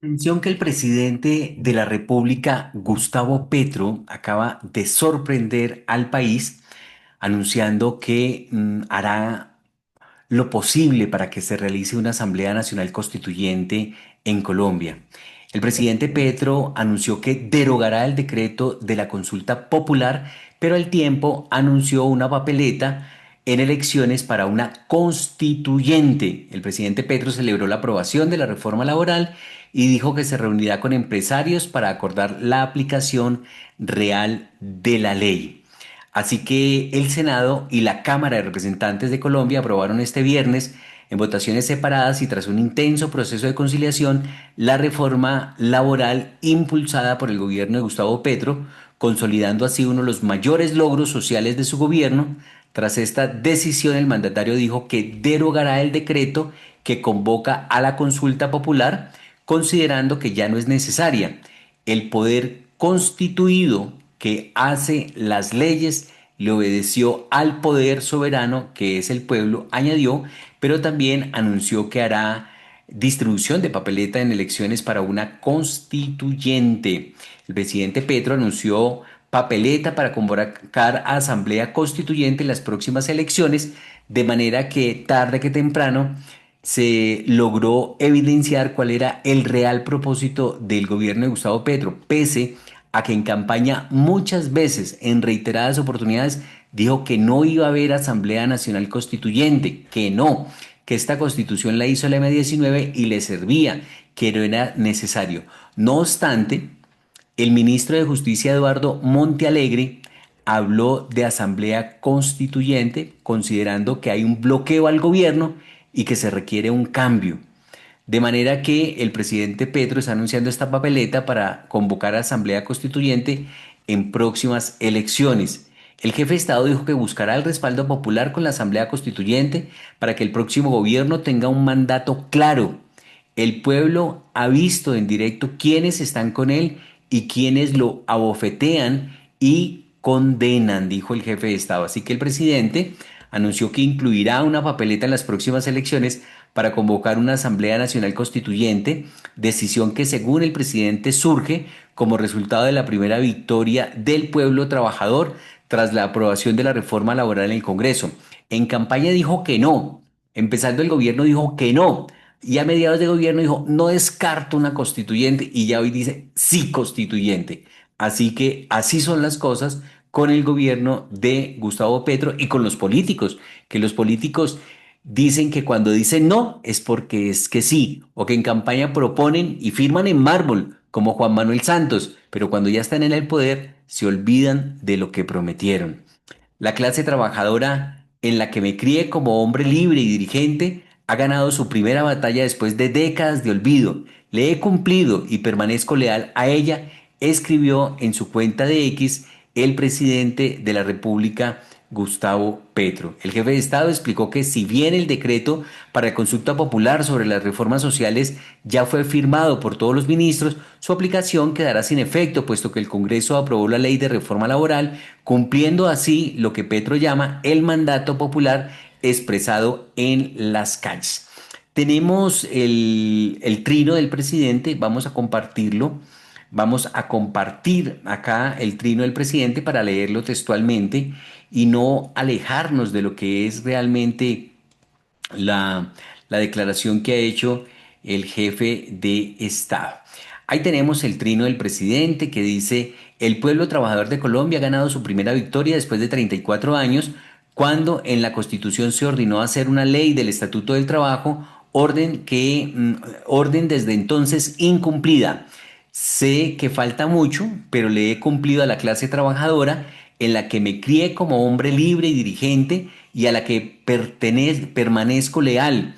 Atención que el presidente de la República, Gustavo Petro, acaba de sorprender al país anunciando que hará lo posible para que se realice una Asamblea Nacional Constituyente en Colombia. El presidente Petro anunció que derogará el decreto de la consulta popular, pero al tiempo anunció una papeleta en elecciones para una constituyente. El presidente Petro celebró la aprobación de la reforma laboral y dijo que se reunirá con empresarios para acordar la aplicación real de la ley. Así que el Senado y la Cámara de Representantes de Colombia aprobaron este viernes, en votaciones separadas y tras un intenso proceso de conciliación, la reforma laboral impulsada por el gobierno de Gustavo Petro, consolidando así uno de los mayores logros sociales de su gobierno. Tras esta decisión, el mandatario dijo que derogará el decreto que convoca a la consulta popular, considerando que ya no es necesaria. El poder constituido que hace las leyes le obedeció al poder soberano que es el pueblo, añadió, pero también anunció que hará distribución de papeleta en elecciones para una constituyente. El presidente Petro anunció papeleta para convocar a asamblea constituyente en las próximas elecciones, de manera que tarde que temprano se logró evidenciar cuál era el real propósito del gobierno de Gustavo Petro, pese a que en campaña muchas veces, en reiteradas oportunidades, dijo que no iba a haber Asamblea Nacional Constituyente, que no, que esta constitución la hizo la M-19 y le servía, que no era necesario. No obstante, el ministro de Justicia, Eduardo Montealegre, habló de Asamblea Constituyente, considerando que hay un bloqueo al gobierno y que se requiere un cambio. De manera que el presidente Petro está anunciando esta papeleta para convocar a Asamblea Constituyente en próximas elecciones. El jefe de Estado dijo que buscará el respaldo popular con la Asamblea Constituyente para que el próximo gobierno tenga un mandato claro. El pueblo ha visto en directo quiénes están con él y quiénes lo abofetean y condenan, dijo el jefe de Estado. Así que el presidente anunció que incluirá una papeleta en las próximas elecciones para convocar una Asamblea Nacional Constituyente, decisión que según el presidente surge como resultado de la primera victoria del pueblo trabajador tras la aprobación de la reforma laboral en el Congreso. En campaña dijo que no, empezando el gobierno dijo que no, y a mediados de gobierno dijo no descarto una constituyente y ya hoy dice sí constituyente. Así que así son las cosas con el gobierno de Gustavo Petro y con los políticos, que los políticos dicen que cuando dicen no es porque es que sí, o que en campaña proponen y firman en mármol, como Juan Manuel Santos, pero cuando ya están en el poder se olvidan de lo que prometieron. La clase trabajadora en la que me crié como hombre libre y dirigente ha ganado su primera batalla después de décadas de olvido. Le he cumplido y permanezco leal a ella, escribió en su cuenta de X el presidente de la República, Gustavo Petro. El jefe de Estado explicó que si bien el decreto para consulta popular sobre las reformas sociales ya fue firmado por todos los ministros, su aplicación quedará sin efecto, puesto que el Congreso aprobó la ley de reforma laboral, cumpliendo así lo que Petro llama el mandato popular expresado en las calles. Tenemos el trino del presidente, vamos a compartirlo. Vamos a compartir acá el trino del presidente para leerlo textualmente y no alejarnos de lo que es realmente la declaración que ha hecho el jefe de Estado. Ahí tenemos el trino del presidente que dice, el pueblo trabajador de Colombia ha ganado su primera victoria después de 34 años, cuando en la Constitución se ordenó hacer una ley del Estatuto del Trabajo, orden desde entonces incumplida. Sé que falta mucho, pero le he cumplido a la clase trabajadora en la que me crié como hombre libre y dirigente y a la que permanezco leal.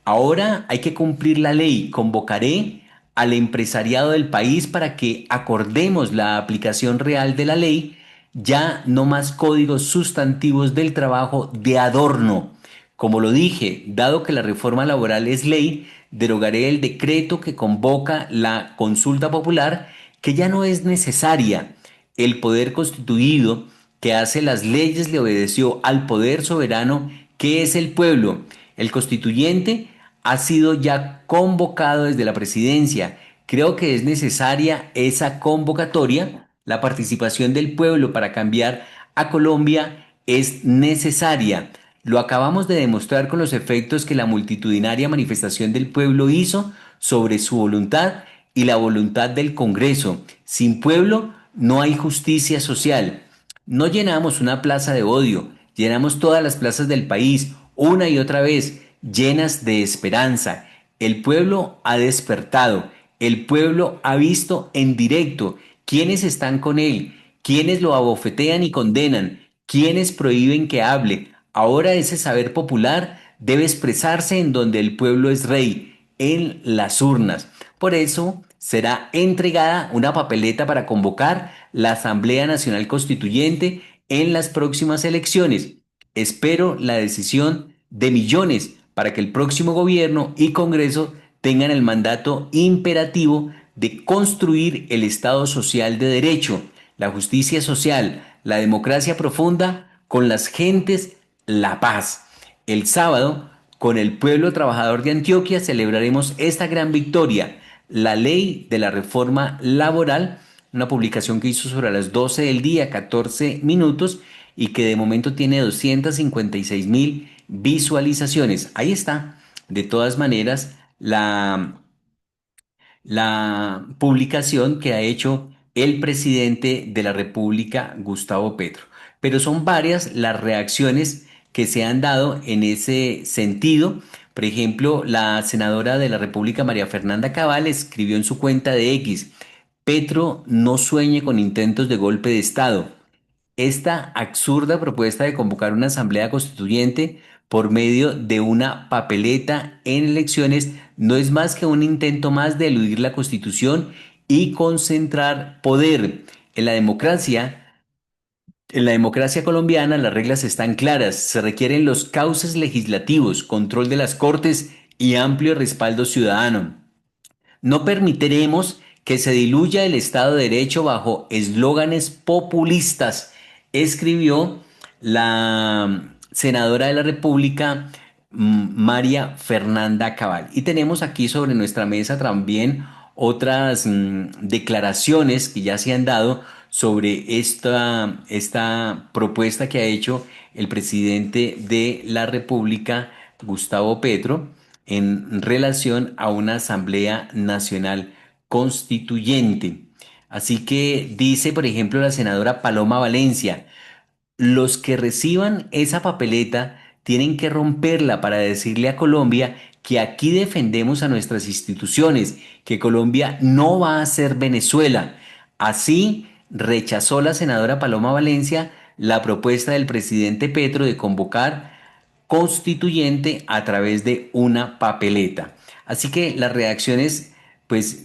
Ahora hay que cumplir la ley. Convocaré al empresariado del país para que acordemos la aplicación real de la ley, ya no más códigos sustantivos del trabajo de adorno. Como lo dije, dado que la reforma laboral es ley, derogaré el decreto que convoca la consulta popular, que ya no es necesaria. El poder constituido que hace las leyes le obedeció al poder soberano que es el pueblo. El constituyente ha sido ya convocado desde la presidencia. Creo que es necesaria esa convocatoria, la participación del pueblo para cambiar a Colombia es necesaria. Lo acabamos de demostrar con los efectos que la multitudinaria manifestación del pueblo hizo sobre su voluntad y la voluntad del Congreso. Sin pueblo no hay justicia social. No llenamos una plaza de odio, llenamos todas las plazas del país, una y otra vez, llenas de esperanza. El pueblo ha despertado, el pueblo ha visto en directo quiénes están con él, quiénes lo abofetean y condenan, quiénes prohíben que hable. Ahora ese saber popular debe expresarse en donde el pueblo es rey, en las urnas. Por eso será entregada una papeleta para convocar la Asamblea Nacional Constituyente en las próximas elecciones. Espero la decisión de millones para que el próximo gobierno y Congreso tengan el mandato imperativo de construir el Estado social de derecho, la justicia social, la democracia profunda, con las gentes, la paz. El sábado, con el pueblo trabajador de Antioquia, celebraremos esta gran victoria, la ley de la reforma laboral, una publicación que hizo sobre las 12 del día, 14 minutos, y que de momento tiene 256.000 visualizaciones. Ahí está. De todas maneras, la publicación que ha hecho el presidente de la República, Gustavo Petro. Pero son varias las reacciones que se han dado en ese sentido. Por ejemplo, la senadora de la República, María Fernanda Cabal, escribió en su cuenta de X: Petro no sueñe con intentos de golpe de Estado. Esta absurda propuesta de convocar una asamblea constituyente por medio de una papeleta en elecciones no es más que un intento más de eludir la Constitución y concentrar poder. En la democracia, en la democracia colombiana las reglas están claras. Se requieren los cauces legislativos, control de las cortes y amplio respaldo ciudadano. No permitiremos que se diluya el Estado de Derecho bajo eslóganes populistas, escribió la senadora de la República, María Fernanda Cabal. Y tenemos aquí sobre nuestra mesa también otras declaraciones que ya se han dado sobre esta propuesta que ha hecho el presidente de la República, Gustavo Petro, en relación a una Asamblea Nacional Constituyente. Así que dice, por ejemplo, la senadora Paloma Valencia: los que reciban esa papeleta tienen que romperla para decirle a Colombia que aquí defendemos a nuestras instituciones, que Colombia no va a ser Venezuela. Así rechazó la senadora Paloma Valencia la propuesta del presidente Petro de convocar constituyente a través de una papeleta. Así que las reacciones, pues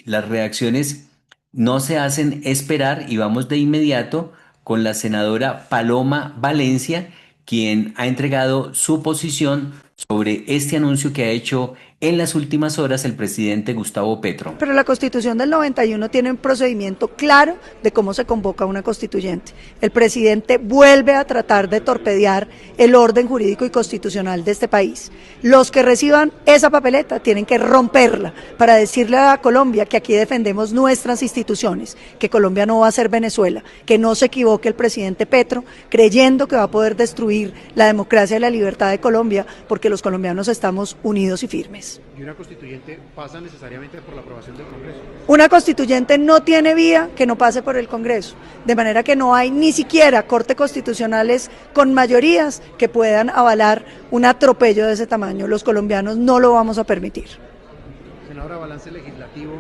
las reacciones no se hacen esperar y vamos de inmediato con la senadora Paloma Valencia, quien ha entregado su posición sobre este anuncio que ha hecho en las últimas horas el presidente Gustavo Petro. Pero la Constitución del 91 tiene un procedimiento claro de cómo se convoca una constituyente. El presidente vuelve a tratar de torpedear el orden jurídico y constitucional de este país. Los que reciban esa papeleta tienen que romperla para decirle a Colombia que aquí defendemos nuestras instituciones, que Colombia no va a ser Venezuela, que no se equivoque el presidente Petro creyendo que va a poder destruir la democracia y la libertad de Colombia, porque los colombianos estamos unidos y firmes. ¿Y una constituyente pasa necesariamente por la aprobación del Congreso? Una constituyente no tiene vía que no pase por el Congreso, de manera que no hay ni siquiera cortes constitucionales con mayorías que puedan avalar un atropello de ese tamaño. Los colombianos no lo vamos a permitir. Senadora, balance legislativo.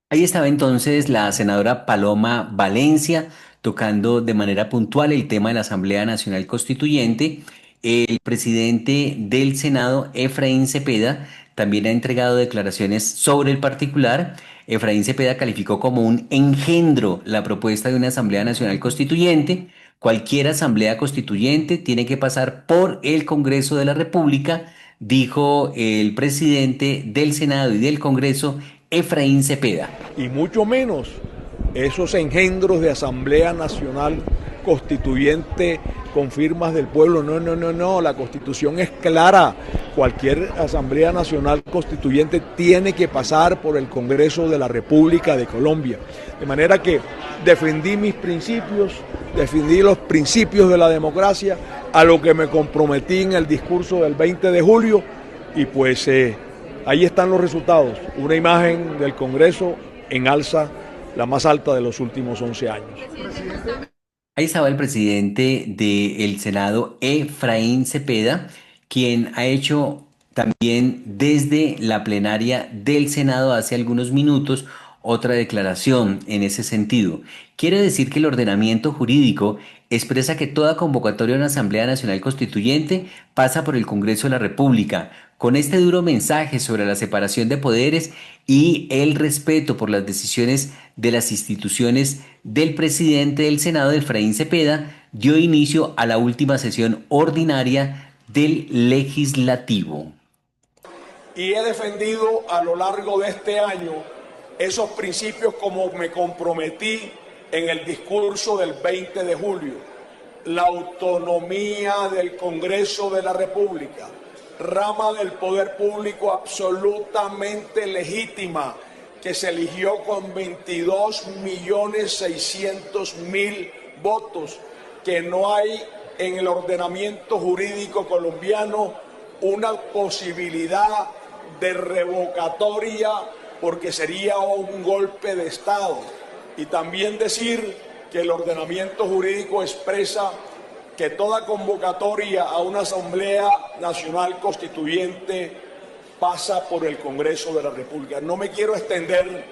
Ahí estaba entonces la senadora Paloma Valencia tocando de manera puntual el tema de la Asamblea Nacional Constituyente. El presidente del Senado, Efraín Cepeda, también ha entregado declaraciones sobre el particular. Efraín Cepeda calificó como un engendro la propuesta de una Asamblea Nacional Constituyente. Cualquier Asamblea Constituyente tiene que pasar por el Congreso de la República, dijo el presidente del Senado y del Congreso, Efraín Cepeda. Y mucho menos esos engendros de Asamblea Nacional Constituyente con firmas del pueblo. No, no, no, no, la Constitución es clara. Cualquier Asamblea Nacional Constituyente tiene que pasar por el Congreso de la República de Colombia. De manera que defendí mis principios, defendí los principios de la democracia, a lo que me comprometí en el discurso del 20 de julio, y pues ahí están los resultados. Una imagen del Congreso en alza, la más alta de los últimos 11 años. Ahí estaba el presidente del Senado, Efraín Cepeda, quien ha hecho también desde la plenaria del Senado hace algunos minutos otra declaración en ese sentido. Quiere decir que el ordenamiento jurídico expresa que toda convocatoria a una Asamblea Nacional Constituyente pasa por el Congreso de la República. Con este duro mensaje sobre la separación de poderes y el respeto por las decisiones de las instituciones del presidente del Senado, Efraín Cepeda, dio inicio a la última sesión ordinaria del Legislativo. Y he defendido a lo largo de este año esos principios como me comprometí en el discurso del 20 de julio. La autonomía del Congreso de la República, rama del poder público absolutamente legítima, que se eligió con 22.600.000 votos, que no hay en el ordenamiento jurídico colombiano una posibilidad de revocatoria, porque sería un golpe de Estado. Y también decir que el ordenamiento jurídico expresa que toda convocatoria a una Asamblea Nacional Constituyente pasa por el Congreso de la República. No me quiero extender.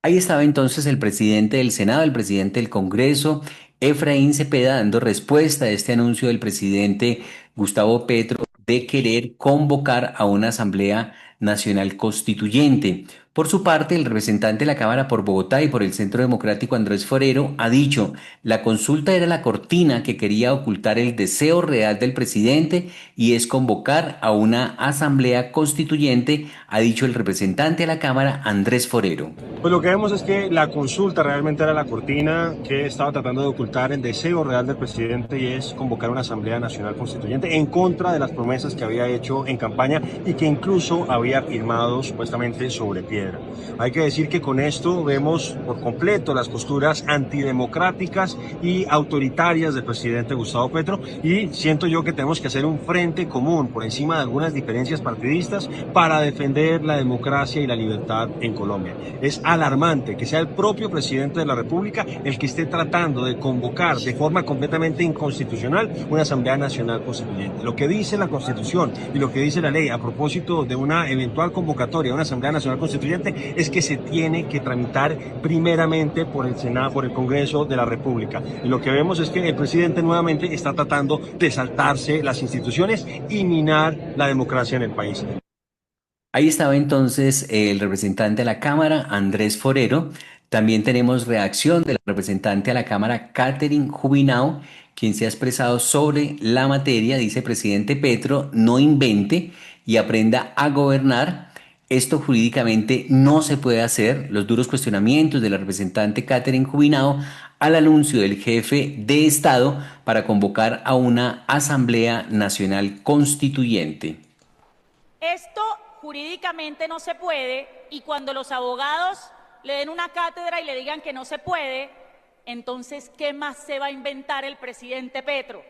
Ahí estaba entonces el presidente del Senado, el presidente del Congreso, Efraín Cepeda, dando respuesta a este anuncio del presidente Gustavo Petro de querer convocar a una Asamblea Nacional Constituyente. Por su parte, el representante de la Cámara por Bogotá y por el Centro Democrático, Andrés Forero, ha dicho: la consulta era la cortina que quería ocultar el deseo real del presidente, y es convocar a una Asamblea Constituyente, ha dicho el representante de la Cámara, Andrés Forero. Pues lo que vemos es que la consulta realmente era la cortina que estaba tratando de ocultar el deseo real del presidente, y es convocar una Asamblea Nacional Constituyente en contra de las promesas que había hecho en campaña y que incluso había firmado supuestamente sobre piedra. Hay que decir que con esto vemos por completo las posturas antidemocráticas y autoritarias del presidente Gustavo Petro, y siento yo que tenemos que hacer un frente común por encima de algunas diferencias partidistas para defender la democracia y la libertad en Colombia. Es alarmante que sea el propio presidente de la República el que esté tratando de convocar de forma completamente inconstitucional una Asamblea Nacional Constituyente. Lo que dice la Constitución y lo que dice la ley a propósito de una eventual convocatoria a una Asamblea Nacional Constituyente es que se tiene que tramitar primeramente por el Senado, por el Congreso de la República. Y lo que vemos es que el presidente nuevamente está tratando de saltarse las instituciones y minar la democracia en el país. Ahí estaba entonces el representante de la Cámara, Andrés Forero. También tenemos reacción de la representante a la Cámara, Catherine Jubinao, quien se ha expresado sobre la materia. Dice: presidente Petro, no invente y aprenda a gobernar. Esto jurídicamente no se puede hacer. Los duros cuestionamientos de la representante Catherine Jubinao al anuncio del jefe de Estado para convocar a una Asamblea Nacional Constituyente. Esto jurídicamente no se puede, y cuando los abogados le den una cátedra y le digan que no se puede, entonces, ¿qué más se va a inventar el presidente Petro?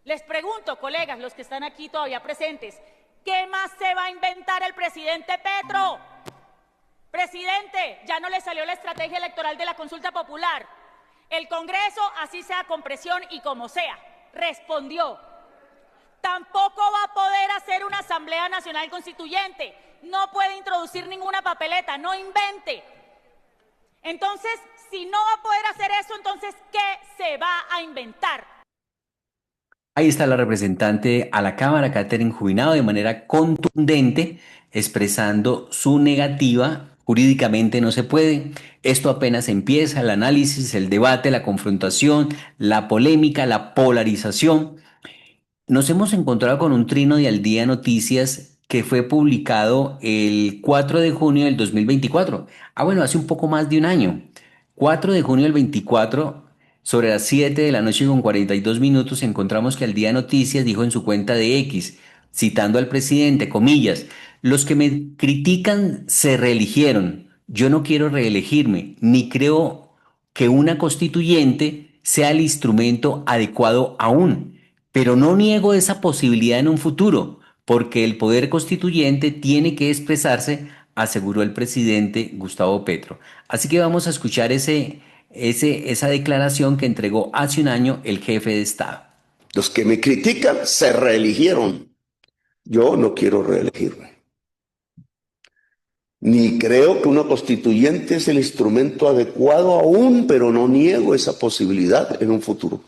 Les pregunto, colegas, los que están aquí todavía presentes, ¿qué más se va a inventar el presidente Petro? Presidente, ya no le salió la estrategia electoral de la consulta popular. El Congreso, así sea con presión y como sea, respondió. Tampoco va a poder hacer una Asamblea Nacional Constituyente. No puede introducir ninguna papeleta, no invente. Entonces, si no va a poder hacer eso, entonces, ¿qué se va a inventar? Ahí está la representante a la Cámara, Catherine Jubinao, de manera contundente, expresando su negativa. Jurídicamente no se puede. Esto apenas empieza: el análisis, el debate, la confrontación, la polémica, la polarización. Nos hemos encontrado con un trino de Al Día Noticias que fue publicado el 4 de junio del 2024. Bueno, hace un poco más de un año. 4 de junio del 24, Sobre las 7 de la noche con 42 minutos encontramos que Al Día Noticias dijo en su cuenta de X, citando al presidente, comillas, los que me critican se reeligieron. Yo no quiero reelegirme, ni creo que una constituyente sea el instrumento adecuado aún, pero no niego esa posibilidad en un futuro, porque el poder constituyente tiene que expresarse, aseguró el presidente Gustavo Petro. Así que vamos a escuchar esa declaración que entregó hace un año el jefe de Estado. Los que me critican se reeligieron. Yo no quiero reelegirme. Ni creo que una constituyente es el instrumento adecuado aún, pero no niego esa posibilidad en un futuro.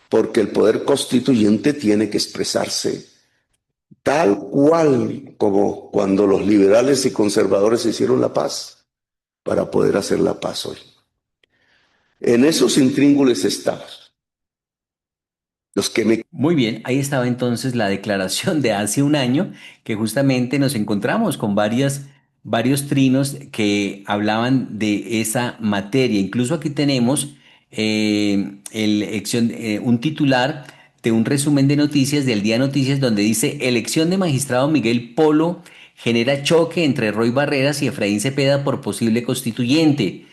Porque el poder constituyente tiene que expresarse tal cual como cuando los liberales y conservadores hicieron la paz, para poder hacer la paz hoy. En esos intríngulis estamos. Muy bien, ahí estaba entonces la declaración de hace un año, que justamente nos encontramos con varios trinos que hablaban de esa materia. Incluso aquí tenemos un titular de un resumen de noticias del Día Noticias donde dice: elección de magistrado Miguel Polo genera choque entre Roy Barreras y Efraín Cepeda por posible constituyente.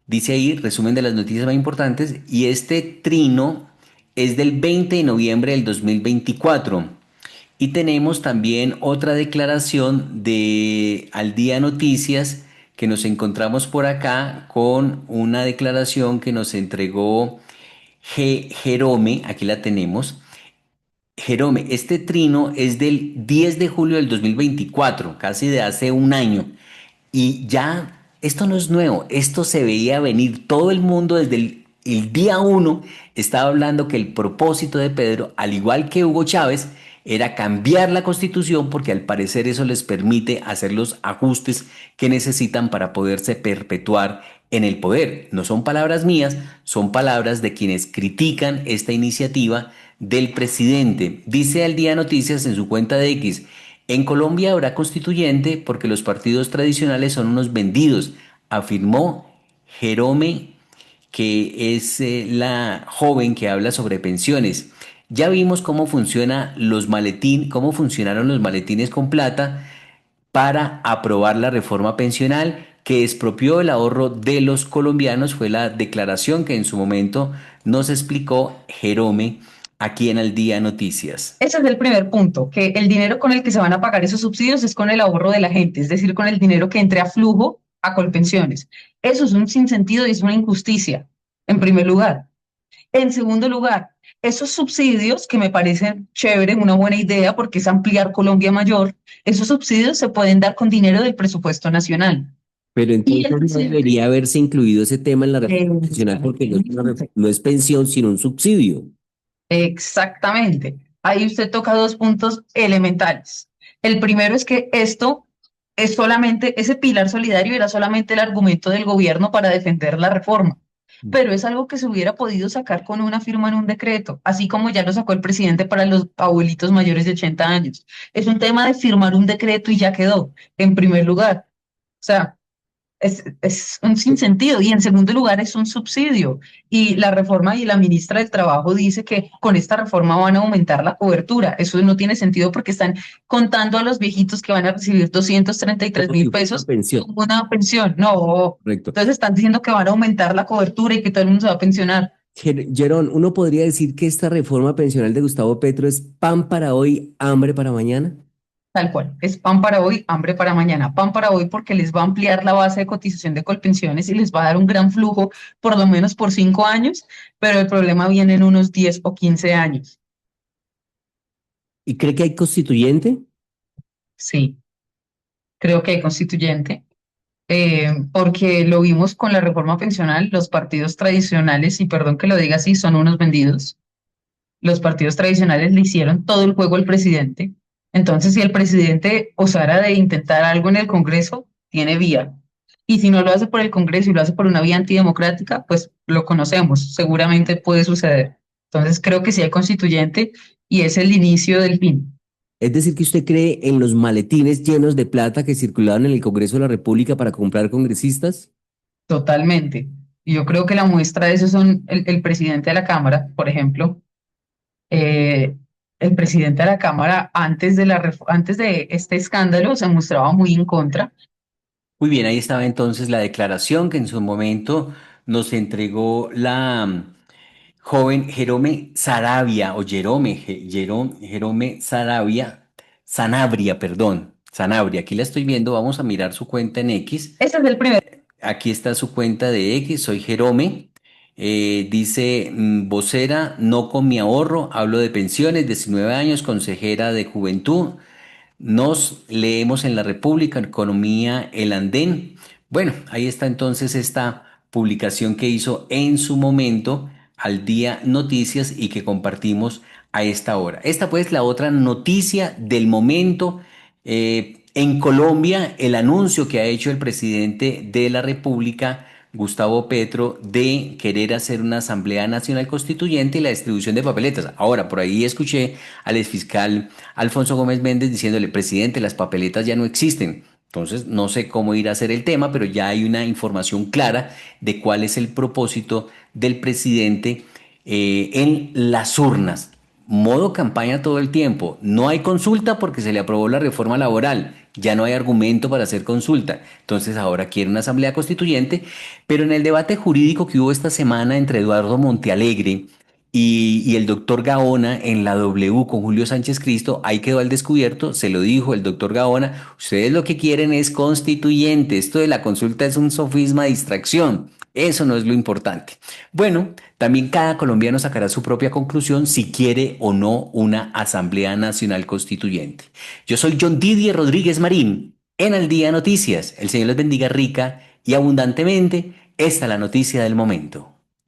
Dice ahí, resumen de las noticias más importantes, y este trino es del 20 de noviembre del 2024. Y tenemos también otra declaración de Al Día Noticias que nos encontramos por acá con una declaración que nos entregó Jerome, aquí la tenemos. Jerome, este trino es del 10 de julio del 2024, casi de hace un año. Y ya, esto no es nuevo, esto se veía venir. Todo el mundo desde el día uno estaba hablando que el propósito de Pedro, al igual que Hugo Chávez, era cambiar la constitución porque al parecer eso les permite hacer los ajustes que necesitan para poderse perpetuar en el poder. No son palabras mías, son palabras de quienes critican esta iniciativa del presidente. Dice Al Día Noticias en su cuenta de X: en Colombia habrá constituyente porque los partidos tradicionales son unos vendidos, afirmó Jerome, que es la joven que habla sobre pensiones. Ya vimos cómo funcionaron los maletines con plata para aprobar la reforma pensional que expropió el ahorro de los colombianos. Fue la declaración que en su momento nos explicó Jerome aquí en Al Día Noticias. Ese es el primer punto, que el dinero con el que se van a pagar esos subsidios es con el ahorro de la gente, es decir, con el dinero que entre a flujo a Colpensiones. Eso es un sinsentido y es una injusticia, en primer lugar. En segundo lugar, esos subsidios que me parecen chévere, una buena idea porque es ampliar Colombia Mayor, esos subsidios se pueden dar con dinero del presupuesto nacional. Pero entonces no debería haberse incluido ese tema en la reforma pensional porque no es pensión, sino un subsidio. Exactamente. Ahí usted toca dos puntos elementales. El primero es que esto es solamente, ese pilar solidario era solamente el argumento del gobierno para defender la reforma, pero es algo que se hubiera podido sacar con una firma en un decreto, así como ya lo sacó el presidente para los abuelitos mayores de 80 años. Es un tema de firmar un decreto y ya quedó, en primer lugar. O sea, es un sinsentido. Y en segundo lugar es un subsidio. Y la reforma y la ministra del Trabajo dice que con esta reforma van a aumentar la cobertura. Eso no tiene sentido porque están contando a los viejitos que van a recibir 233.000 pesos como una pensión. No, correcto. Entonces están diciendo que van a aumentar la cobertura y que todo el mundo se va a pensionar. Gerón, uno podría decir que esta reforma pensional de Gustavo Petro es pan para hoy, hambre para mañana. Tal cual, es pan para hoy, hambre para mañana. Pan para hoy porque les va a ampliar la base de cotización de Colpensiones y les va a dar un gran flujo, por lo menos por 5 años, pero el problema viene en unos 10 o 15 años. ¿Y cree que hay constituyente? Sí, creo que hay constituyente, porque lo vimos con la reforma pensional, los partidos tradicionales, y perdón que lo diga así, son unos vendidos. Los partidos tradicionales le hicieron todo el juego al presidente. Entonces, si el presidente osara de intentar algo en el Congreso, tiene vía. Y si no lo hace por el Congreso y lo hace por una vía antidemocrática, pues lo conocemos, seguramente puede suceder. Entonces, creo que sí hay constituyente y es el inicio del fin. Es decir, que usted cree en los maletines llenos de plata que circulaban en el Congreso de la República para comprar congresistas. Totalmente. Y yo creo que la muestra de eso son el presidente de la Cámara, por ejemplo. Eh, el presidente de la Cámara antes de este escándalo se mostraba muy en contra. Muy bien, ahí estaba entonces la declaración que en su momento nos entregó la joven Jerome Sarabia, o Jerome Sarabia, Sanabria, perdón, Sanabria, aquí la estoy viendo, vamos a mirar su cuenta en X. Ese es el primer. Aquí está su cuenta de X, soy Jerome. Dice, vocera, no con mi ahorro, hablo de pensiones, 19 años, consejera de juventud. Nos leemos en la República, Economía, El Andén. Bueno, ahí está entonces esta publicación que hizo en su momento al día Noticias y que compartimos a esta hora. Esta pues la otra noticia del momento. En Colombia, el anuncio que ha hecho el presidente de la República, Gustavo Petro, de querer hacer una Asamblea Nacional Constituyente y la distribución de papeletas. Ahora, por ahí escuché al exfiscal Alfonso Gómez Méndez diciéndole, presidente, las papeletas ya no existen. Entonces, no sé cómo ir a hacer el tema, pero ya hay una información clara de cuál es el propósito del presidente en las urnas. Modo campaña todo el tiempo. No hay consulta porque se le aprobó la reforma laboral. Ya no hay argumento para hacer consulta. Entonces ahora quiere una asamblea constituyente. Pero en el debate jurídico que hubo esta semana entre Eduardo Montealegre y el doctor Gaona en la W con Julio Sánchez Cristo, ahí quedó al descubierto, se lo dijo el doctor Gaona, ustedes lo que quieren es constituyente, esto de la consulta es un sofisma de distracción, eso no es lo importante. Bueno, también cada colombiano sacará su propia conclusión si quiere o no una Asamblea Nacional Constituyente. Yo soy John Didier Rodríguez Marín, en Al Día Noticias, el Señor les bendiga rica y abundantemente, esta es la noticia del momento.